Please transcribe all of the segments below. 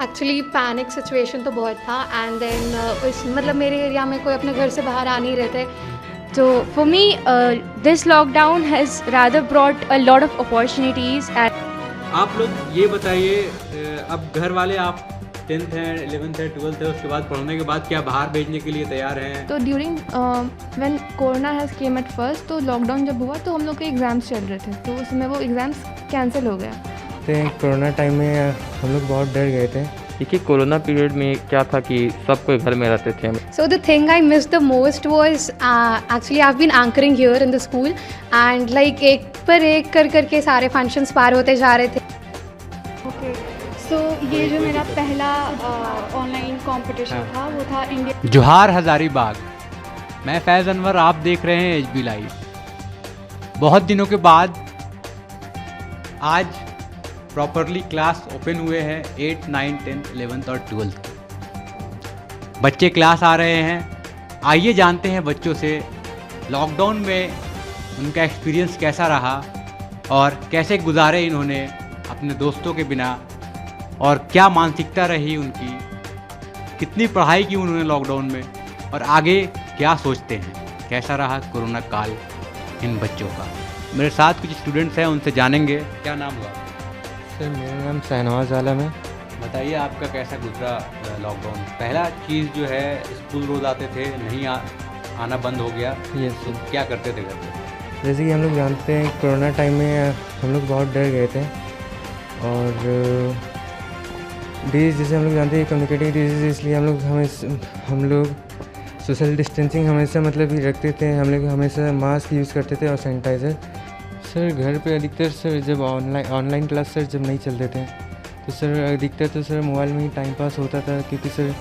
Actually panic situation तो बहुत था एंड देन इस मतलब मेरे एरिया में कोई अपने घर से बाहर आ नहीं रहे थे। So for me, this lockdown has rather brought a lot of opportunities. And आप लोग ये बताइए, अब घर वाले आप 10th है, 11th है, 12th है, उसके बाद पढ़ने के बाद क्या बाहर भेजने के लिए तैयार हैं? तो during when corona has came at first, तो लॉकडाउन जब हुआ तो हम लोग के एग्ज़ाम्स चल रहे थे, तो उसमें वो एग्ज़ाम्स कैंसिल हो गया। कोरोना टाइम में हम लोग बहुत डर गए थे। देखिए कोरोना पीरियड में क्या था कि सब कोई घर में रहते थे। So the thing I missed the most was actually I've been anchoring here in the school and like एक पर एक कर करके सारे फंक्शंस पार होते जा रहे थे। ओके, सो ये जो मेरा पहला ऑनलाइन कंपटीशन था वो था इंडिया। जोहार हज़ारीबाग, मैं फैज़ अनवर, आप देख रहे हैं HB लाइव। बहुत दिनों के बाद आज प्रॉपरली क्लास ओपन हुए हैं 8, 9, 10, 11th और 12th के बच्चे क्लास आ रहे हैं। आइए जानते हैं बच्चों से लॉकडाउन में उनका एक्सपीरियंस कैसा रहा और कैसे गुजारे इन्होंने अपने दोस्तों के बिना, और क्या मानसिकता रही उनकी, कितनी पढ़ाई की उन्होंने लॉकडाउन में, और आगे क्या सोचते हैं, कैसा रहा कोरोना काल इन बच्चों का। मेरे साथ कुछ स्टूडेंट्स हैं, उनसे जानेंगे। क्या नाम हुआ? सर मेरा नाम शहनवाज आलम है। बताइए आपका कैसा गुजरा लॉकडाउन। पहला चीज़ जो है, स्कूल रोज़ आते थे, नहीं आना बंद हो गया, यस तो सर। क्या करते थे घर पे? जैसे कि हम लोग जानते हैं कोरोना टाइम में हम लोग बहुत डर गए थे, और डिजीज़ जैसे हम लोग जानते हैं कम्युनिकेटिव डिजीज़, इसलिए हम लोग सोशल डिस्टेंसिंग हमेशा मतलब ही रखते थे। हम लोग हमेशा मास्क यूज़ करते थे और सैनिटाइज़र। सर घर पे अधिकतर सर जब ऑनलाइन क्लास सर जब नहीं चलते थे तो सर अधिकतर तो सर मोबाइल में ही टाइम पास होता था, क्योंकि सर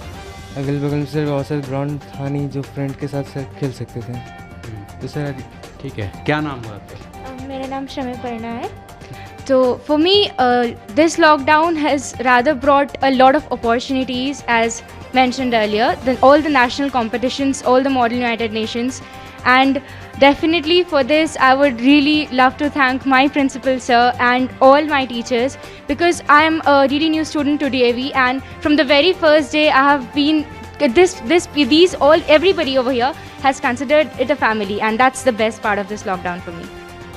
अगल बगल में सर बहुत सारे ग्राउंड था नहीं जो फ्रेंड के साथ सर खेल सकते थे। तो सर ठीक है, क्या नाम हुआ आपका? मेरा नाम शमी पर्णा है। So for me, this lockdown has rather brought a lot of opportunities, as mentioned earlier. All the national competitions, all the Model United Nations, and definitely for this, I would really love to thank my principal sir and all my teachers, because I am a really new student to DAV, and from the very first day, I have been everybody over here has considered it a family, and that's the best part of this lockdown for me.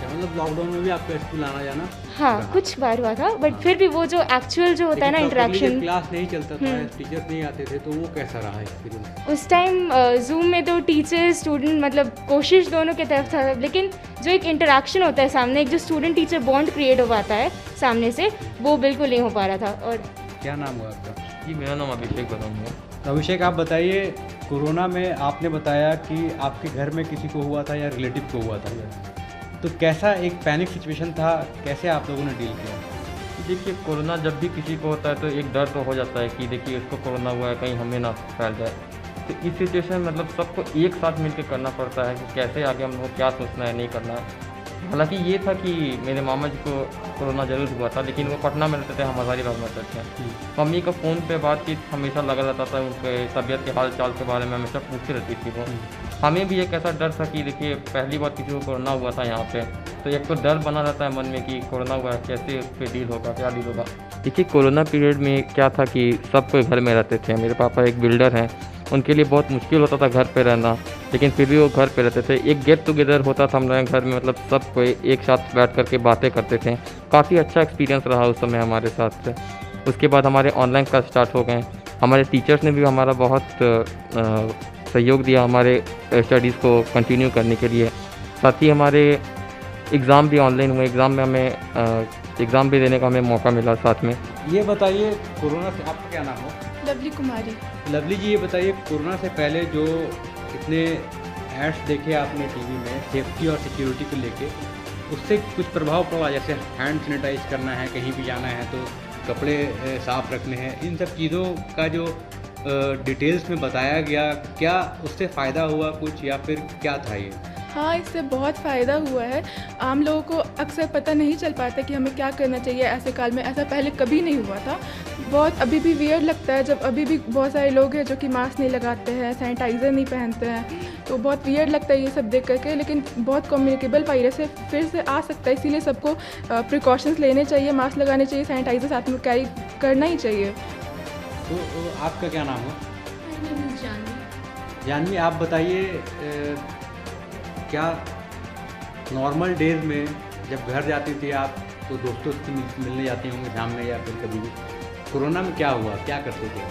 मतलब lockdown में भी आपका school आना जाना? हाँ, कुछ बार हुआ था, बट फिर भी वो जो एक्चुअल जो होता है ना इंटरेक्शन, क्लास नहीं चलता था, टीचर्स नहीं आते थे, तो वो कैसा रहा एक्सपीरियंस? उस टाइम जूम में तो टीचर स्टूडेंट मतलब कोशिश दोनों की तरफ था, लेकिन जो एक इंटरेक्शन होता है सामने, एक जो स्टूडेंट टीचर बॉन्ड क्रिएट हो पाता है सामने से, वो बिल्कुल नहीं हो पा रहा था। और क्या नाम हुआ आपका? जी मेरा नाम अभिषेक बताऊँगा। तो अभिषेक, आप बताइए, कोरोना में आपने बताया कि आपके घर में किसी को हुआ था या रिलेटिव को हुआ था, तो कैसा एक पैनिक सिचुएशन था, कैसे आप लोगों ने डील किया? देखिए कोरोना जब भी किसी को होता है तो एक डर तो हो जाता है कि देखिए इसको कोरोना हुआ है, कहीं हमें ना फैल जाए। तो इस सिचुएशन में मतलब सबको एक साथ मिलकर करना पड़ता है कि कैसे आगे हम लोग को क्या सोचना है, नहीं करना है। हालांकि ये था कि मेरे मामा जी को कोरोना ज़रूर हुआ था, लेकिन वो पटना में रहते थे, हम हज़ारीबाग में रहते थे। मम्मी का फ़ोन पे बातचीत हमेशा लगा रहता था, उनके तबीयत के हाल चाल के बारे में हमेशा पूछती रहती थी वो। हमें भी एक ऐसा डर था कि देखिए पहली बार किसी को कोरोना हुआ था यहाँ पे, तो एक तो डर बना रहता है मन में कि कोरोना हुआ है, कैसे उस पर डील होगा, क्या डील होगा। देखिए कोरोना पीरियड में क्या था कि सब कोई घर में रहते थे। मेरे पापा एक बिल्डर हैं, उनके लिए बहुत मुश्किल होता था घर पे रहना, लेकिन फिर भी वो घर पे रहते थे। एक गेट टुगेदर होता था हम लोग घर में, मतलब सब कोई एक साथ बैठ करके बातें करते थे। काफ़ी अच्छा एक्सपीरियंस रहा उस समय हमारे साथ से। उसके बाद हमारे ऑनलाइन क्लास स्टार्ट हो गए। हमारे टीचर्स ने भी हमारा बहुत सहयोग दिया हमारे स्टडीज़ को कंटिन्यू करने के लिए। साथ ही हमारे एग्ज़ाम भी ऑनलाइन हुए, एग्ज़ाम में हमें एग्ज़ाम भी देने का हमें मौका मिला साथ में। ये बताइए, कोरोना से आपका क्या नाम हो? लवली कुमारी। लवली जी, ये बताइए, कोरोना से पहले जो इतने एड्स देखे आपने टीवी में सेफ्टी और सिक्योरिटी को लेके, उससे कुछ प्रभाव पड़ा? जैसे हैंड सैनिटाइज करना है, कहीं भी जाना है तो कपड़े साफ़ रखने हैं, इन सब चीज़ों का जो डिटेल्स में बताया गया, क्या उससे फ़ायदा हुआ कुछ, या फिर क्या था ये? हाँ, इससे बहुत फ़ायदा हुआ है। आम लोगों को अक्सर पता नहीं चल पाता कि हमें क्या करना चाहिए ऐसे काल में। ऐसा पहले कभी नहीं हुआ था। बहुत अभी भी वियर्ड लगता है जब अभी भी बहुत सारे लोग हैं जो कि मास्क नहीं लगाते हैं, सैनिटाइज़र नहीं पहनते हैं, तो बहुत वियर्ड लगता है ये सब देख करके। लेकिन बहुत कम्युनिकेबल वायरस है, फिर से आ सकता है, इसीलिए सबको प्रिकॉशंस लेने चाहिए, मास्क लगाने चाहिए, सैनिटाइज़र साथ में कैरी करना ही चाहिए। तो आपका क्या नाम है? जानवी, आप बताइए क्या नॉर्मल डेज में जब घर जाती थी आप तो दोस्तों से मिलने जाती होंगे शाम में या फिर कभी भी, कोरोना में क्या हुआ, क्या करते थे?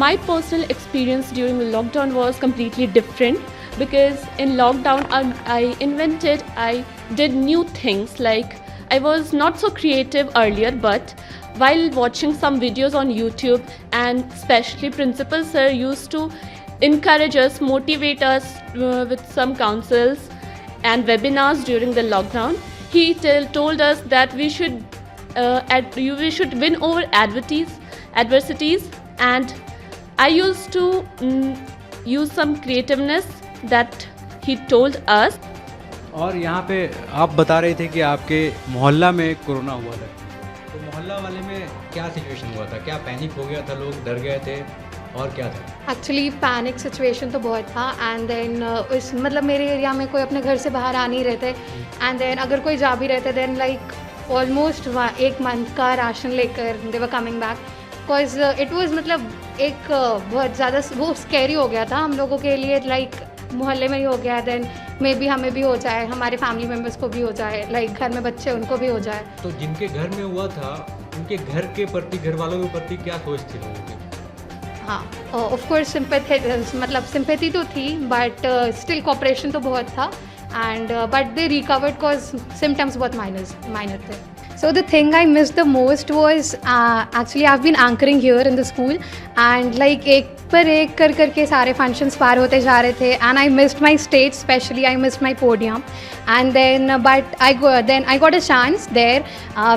My personal experience during the lockdown was completely different because in lockdown I did new things. Like I was not so creative earlier, but while watching some videos on YouTube, and especially Principal Sir used to encourage us, motivate us with some counsels and webinars during the lockdown. He told us that we should win over adversities, and I used to use some creativeness that he told us. और यहाँ पे आप बता रहे थे कि आपके मोहल्ला में कोरोना हुआ था, तो मोहल्ला वाले में क्या सिचुएशन हुआ था? क्या पैनिक हो गया था, लोग डर गए थे और क्या था? एक्चुअली पैनिक सिचुएशन तो बहुत था एंड देन उस मतलब मेरे एरिया में कोई अपने घर से बाहर आ नहीं रहे थे एंड देन अगर कोई जा भी रहे थे देन लाइक ऑलमोस्ट 1 मंथ का राशन लेकर they were coming back because it was मतलब एक बहुत ज़्यादा वो स्कैरी हो गया था हम लोगों के लिए, लाइक मोहल्ले में ही हो गया, देन मे बी हमें भी हो जाए, हमारे फैमिली मेम्बर्स को भी हो जाए, लाइक घर में बच्चे उनको भी हो जाए। तो जिनके घर में हुआ था उनके घर के प्रति, घर वालों के प्रति क्या सोच थी लोगों की? हाँ, ऑफ कोर्स सिंपैथी तो थी बट स्टिल कोऑपरेशन तो बहुत था and but they recovered cause symptoms बहुत माइनर थे। So the thing I missed the most was actually I've been anchoring here in the school and like एक पर एक करके सारे functions पार होते जा रहे थे and I missed my stage, especially I missed my podium and then but I got a chance there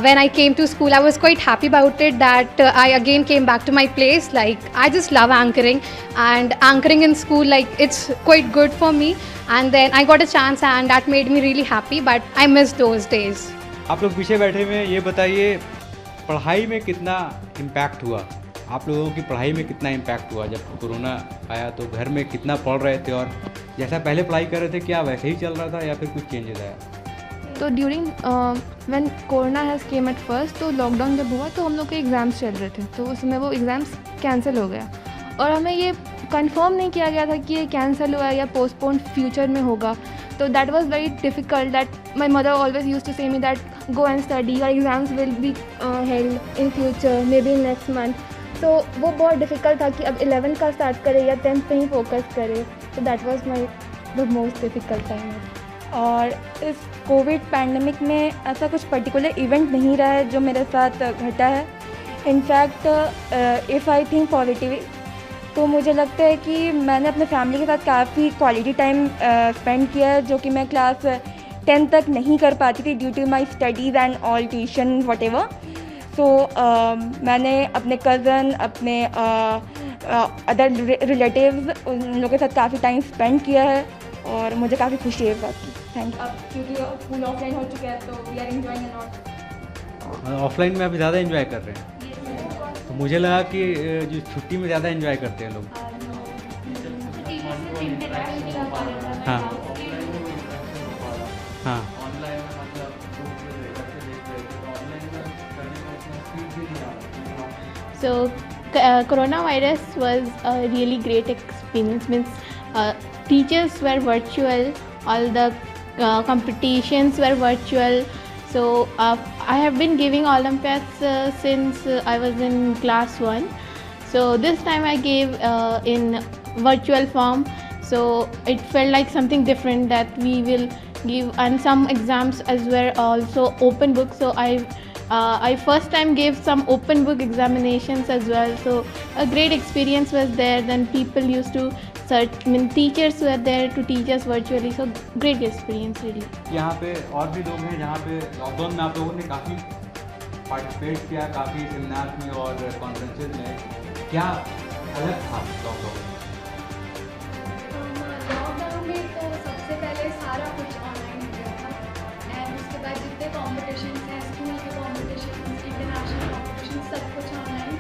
when I came to school. I was quite happy about it that I again came back to my place. Like I just love anchoring and anchoring in school, like it's quite good for me and then I got a chance and that made me really happy, but I missed those days. आप लोग पीछे बैठे हुए हैं, ये बताइए पढ़ाई में कितना इम्पैक्ट हुआ? आप लोगों की पढ़ाई में कितना इम्पैक्ट हुआ? जब कोरोना आया तो घर में कितना पढ़ रहे थे और जैसा पहले पढ़ाई कर रहे थे क्या वैसे ही चल रहा था या फिर कुछ चेंजेस आया? तो during when corona has came at first, तो लॉकडाउन जब हुआ तो हम लोग के एग्ज़ाम्स चल रहे थे, तो उसमें वो एग्ज़ाम्स कैंसिल हो गया और हमें ये कंफर्म नहीं किया गया था कि ये कैंसिल हुआ या पोस्टपोन फ्यूचर में होगा। तो that was very difficult that my mother always used to say me that go and study, your exams will be held in future may be next month. तो वो बहुत डिफ़िकल्ट था कि अब 11th का स्टार्ट करे या 10th पे ही फोकस करे। तो that was my the most difficult time. और इस कोविड पैंडमिक में ऐसा कुछ पर्टिकुलर इवेंट नहीं रहा है जो मेरे साथ घटा है। In fact if I think positive तो मुझे लगता है कि मैंने अपने फैमिली के साथ काफ़ी क्वालिटी टाइम स्पेंड किया है, जो कि मैं क्लास 10 तक नहीं कर पाती थी due to my studies and all tuition whatever. So मैंने अपने कज़न, अपने अदर रिलेटिव्स, उन लोगों के साथ काफ़ी टाइम स्पेंड किया है और मुझे काफ़ी खुशी है इस बात की। Thank you. अब क्योंकि स्कूल ऑफलाइन हो चुका है तो we are enjoying a lot. Offline में आप ज़्यादा एंजॉय कर रहे हैं? तो मुझे लगा कि जो छुट्टी में ज़्यादा एंजॉय करते हैं लोग। हाँ हाँ। So coronavirus was a really great experience. Means teachers were virtual, all the competitions were virtual. So I have been giving Olympiads since I was in class 1. So this time I gave in virtual form. So it felt like something different that we will give, and some exams as were also open book. So I first time gave some open book examinations as well. So a great experience was there. Then people used to teachers were there to teach us virtually. So great experience really. यहाँ पे और भी लोग हैं जहाँ पे lockdown में आप लोगों ने काफ़ी पार्टिसिपेट किया, काफ़ी सेमिनार में और कॉन्फ्रेंसेज में, क्या अलग था लॉकडाउन में? लॉकडाउन में तो सबसे पहले सारा कुछ ऑनलाइन हो गया था एंड उसके बाद जितने कॉम्पिटिशन हैं, स्कूल के कॉम्पिटिशन, इंटरनेशनल कॉम्पिटिशन, सब कुछ ऑनलाइन।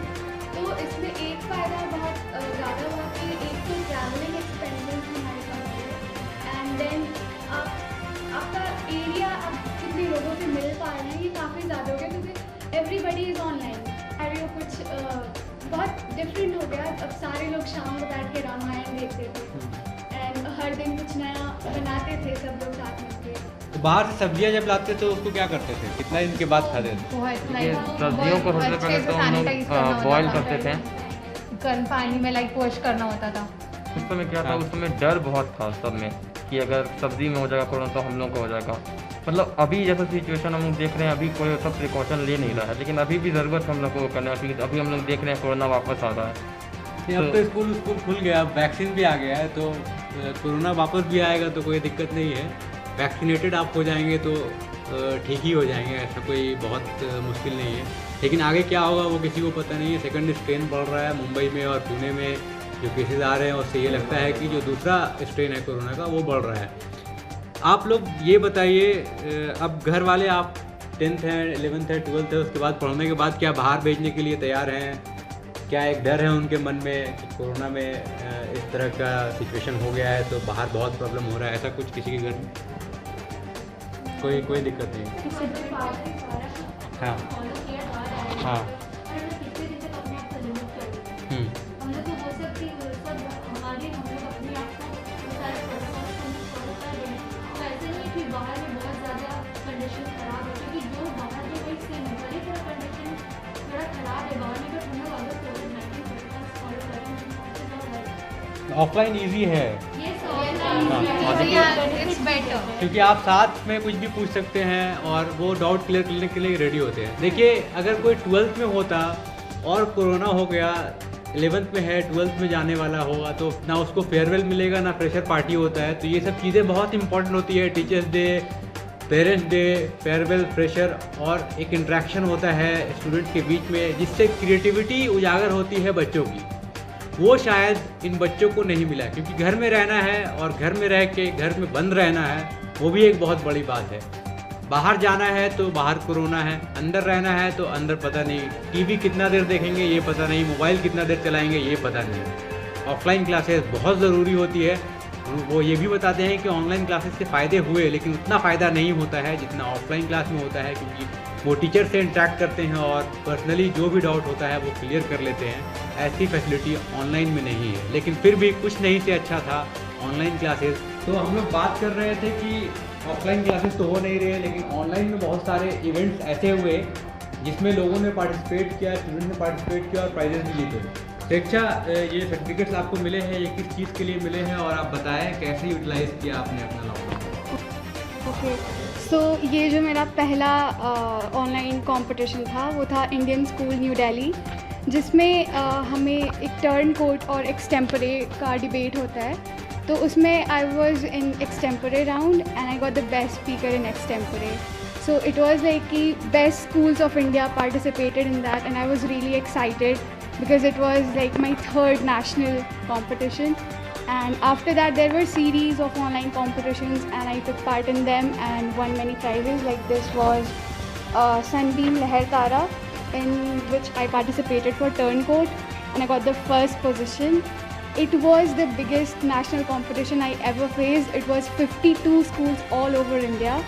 तो इसमें एक फ़ायदा बहुत ज़्यादा हुआ कि एक तो ट्रैवलिंग एक्सपेंसेस हमारे पास है एंड देन आपका एरिया आप कितने लोगों से मिल पा रहे हैं ये काफ़ी ज़्यादा हो गया क्योंकि एवरीबडी इज़ ऑनलाइन। अगर कुछ बहुत डिफरेंट हो गया। अब सारे लोग शाम को बैठ के रामायण देखते थे एंड हर दिन कुछ नया बनाते थे सब लोग साथ मिलकर। तो बाहर से सब्जियां जब लाते तो उसको क्या करते थे, कितना दिन के बाद खाते थे? बहुत ये सब्जियों को सबसे पहले तो हम लोग बॉयल करते थे। गर्म पानी में लाइक वॉश करना होता था। उस समय क्या था, उस समय डर बहुत था सब में कि अगर सब्जी में हो जाएगा कोरोना तो हम लोग को हो जाएगा। मतलब अभी जैसा सिचुएशन हम लोग देख रहे हैं, अभी कोई सब प्रिकॉशन ले नहीं रहा है, लेकिन अभी भी ज़रूरत है हम लोग को करना है क्योंकि अभी हम लोग देख रहे हैं कोरोना वापस आ रहा है। अब तो स्कूल खुल गया, वैक्सीन भी आ गया है, तो कोरोना वापस भी आएगा तो कोई दिक्कत नहीं है। वैक्सीनेटेड आप हो जाएंगे तो ठीक ही हो जाएंगे, ऐसा कोई बहुत मुश्किल नहीं है। लेकिन आगे क्या होगा वो किसी को पता नहीं है। सेकंड स्ट्रेन बढ़ रहा है मुंबई में और पुणे में जो केसेस आ रहे हैं, उससे ये लगता है कि जो दूसरा स्ट्रेन है कोरोना का वो बढ़ रहा है। आप लोग ये बताइए, अब घर वाले आप 10th है, 11th है, 12th है, उसके बाद पढ़ने के बाद क्या बाहर भेजने के लिए तैयार हैं? क्या एक डर है उनके मन में कि कोरोना में इस तरह का सिचुएशन हो गया है तो बाहर बहुत प्रॉब्लम हो रहा है, ऐसा कुछ किसी के घर में? कोई दिक्कत नहीं? हाँ हाँ ऑफलाइन इजी है क्योंकि आप साथ में कुछ भी पूछ सकते हैं और वो डाउट क्लियर करने के लिए रेडी होते हैं। देखिए, अगर कोई 12th में होता और कोरोना हो गया, 11th में है, 12th में जाने वाला होगा, तो ना उसको फेयरवेल मिलेगा ना फ्रेशर पार्टी होता है। तो ये सब चीज़ें बहुत इंपॉर्टेंट होती है। Teachers day, parents day, farewell, fresher और एक इंट्रैक्शन होता है स्टूडेंट्स के बीच में, जिससे क्रिएटिविटी उजागर होती है बच्चों की। वो शायद इन बच्चों को नहीं मिला क्योंकि घर में रहना है और घर में रह के घर में बंद रहना है, वो भी एक बहुत बड़ी बात है। बाहर जाना है तो बाहर कोरोना है, अंदर रहना है तो अंदर पता नहीं, टीवी कितना देर देखेंगे ये पता नहीं, मोबाइल कितना देर चलाएंगे ये पता नहीं। ऑफलाइन क्लासेस बहुत ज़रूरी होती है। वो ये भी बताते हैं कि ऑनलाइन क्लासेस से फ़ायदे हुए, लेकिन उतना फ़ायदा नहीं होता है जितना ऑफलाइन क्लास में होता है, क्योंकि वो टीचर से इंटरेक्ट करते हैं और पर्सनली जो भी डाउट होता है वो क्लियर कर लेते हैं। ऐसी फैसिलिटी ऑनलाइन में नहीं है, लेकिन फिर भी कुछ नहीं से अच्छा था ऑनलाइन क्लासेस। तो हम लोग बात कर रहे थे कि ऑफलाइन क्लासेस तो हो नहीं रहे, लेकिन ऑनलाइन में बहुत सारे इवेंट्स ऐसे हुए जिसमें लोगों ने पार्टिसिपेट किया, स्टूडेंट ने पार्टिसिपेट किया और प्राइजेस भी जीते। शिक्षा, ये सर्टिफिकेट्स आपको मिले हैं, ये किस चीज़ के लिए मिले हैं और आप बताएं कैसे यूटिलाइज़ किया आपने अपना लॉकडाउन? ओके, सो ये जो मेरा पहला ऑनलाइन कंपटीशन था वो था इंडियन स्कूल न्यू दिल्ली, जिसमें हमें एक टर्न कोट और एक्सटेम्परे का डिबेट होता है। तो उसमें I was in extempore round and I got the best speaker in extempore. So it was like कि best schools of India participated in that and I was really excited because it was like my third national competition, and after that there were series of online competitions and I took part in them and won many prizes. Like this was Sunbeam Leher Tara, in which I participated for turncoat and I got the first position. It was the biggest national competition I ever faced. It was 52 schools all over India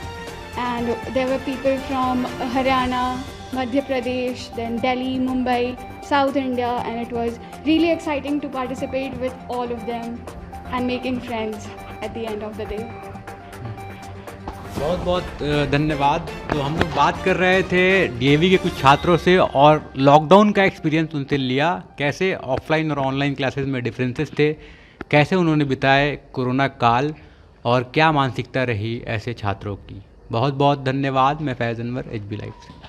and there were people from Haryana, Madhya Pradesh, then Delhi, Mumbai, South India, and it was really exciting to participate with all of them and making friends at the end of the day. बहुत बहुत धन्यवाद। तो हम लोग बात कर रहे थे डीएवी के कुछ छात्रों से और लॉकडाउन का एक्सपीरियंस उनसे लिया, कैसे ऑफलाइन और ऑनलाइन क्लासेस में डिफरेंसेस थे, कैसे उन्होंने बिताए कोरोना काल और क्या मानसिकता रही ऐसे छात्रों की। बहुत बहुत धन्यवाद। मैं फैज़ अनवर, एचबी लाइव से।